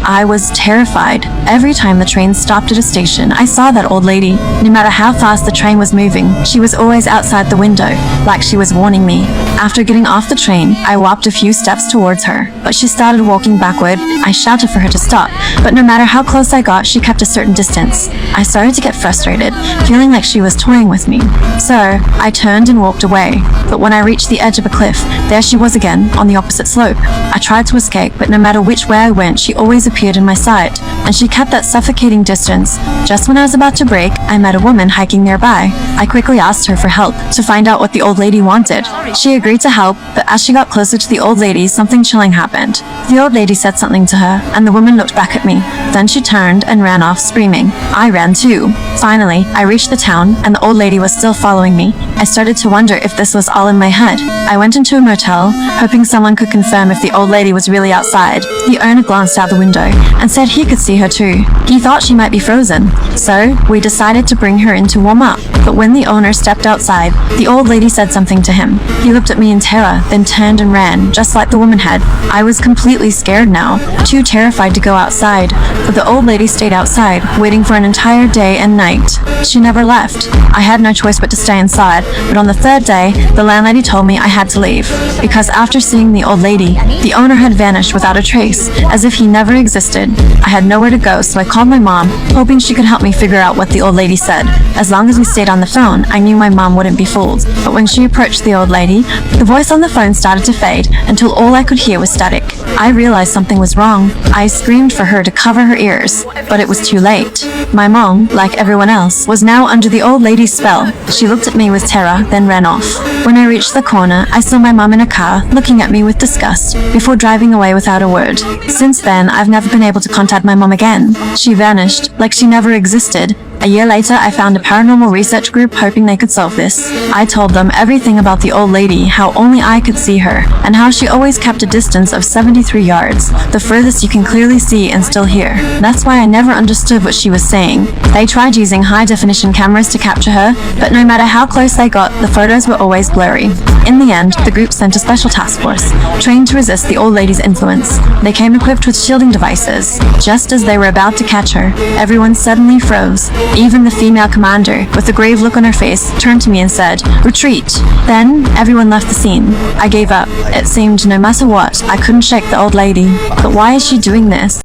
I was terrified. Every time the train stopped at a station, I saw that old lady. No matter how fast the train was moving, she was always outside the window, like she was warning me. After getting off the train, I walked a few steps towards her, but she started walking backward. I shouted for her to stop, but no matter how close I got, she kept a certain distance. I started to get frustrated, feeling like she was toying with me. So, I turned and walked away, but when I reached the edge of a cliff, there she was again, on the opposite slope. I tried to escape, but no matter which way I went, she always appeared in my sight, and she kept that suffocating distance. Just when I was about to break, I met a woman hiking nearby. I quickly asked her for help, to find out what the old lady wanted. She agreed to help, but as she got closer to the old lady, something chilling happened. The old lady said something to her, and the woman looked back at me. Then she turned and ran off, screaming. I ran too. Finally, I reached the town, and the old lady was still following me. I started to wonder if this was all in my head. I went into a motel, hoping someone could confirm if the old lady was really outside. The owner glanced out the window and said he could see her too. He thought she might be frozen. So, we decided to bring her in to warm up. But when the owner stepped outside, the old lady said something to him. He looked at me in terror, then turned and ran, just like the woman had. I was completely scared now, too terrified to go outside. But the old lady stayed outside, waiting for an entire day and night. She never left. I had no choice but to stay inside, but on the third day, the landlady told me I had to leave. Because after seeing the old lady, the owner had vanished without a trace, as if he never existed. I had nowhere to go, so I called my mom, hoping she could help me figure out what the old lady said. As long as we stayed on the phone, I knew my mom wouldn't be fooled. But when she approached the old lady, the voice on the phone started to fade, until all I could hear was static. I realized something was wrong. I screamed for her to cover her ears, but it was too late. My mom, like everyone else, was now under the old lady's spell. She looked at me with terror, then ran off. When I reached the corner, I saw my mom in a car, looking at me with disgust, before driving away without a word. Since then, I've never been able to contact my mom again. She vanished, like she never existed. A year later, I found a paranormal research group hoping they could solve this. I told them everything about the old lady, how only I could see her, and how she always kept a distance of 73 yards, the furthest you can clearly see and still hear. That's why I never understood what she was saying. They tried using high-definition cameras to capture her, but no matter how close they got, the photos were always blurry. In the end, the group sent a special task force, trained to resist the old lady's influence. They came equipped with shielding devices. Just as they were about to catch her, everyone suddenly froze. Even the female commander, with a grave look on her face, turned to me and said, "Retreat." Then, everyone left the scene. I gave up. It seemed no matter what, I couldn't shake the old lady. But why is she doing this?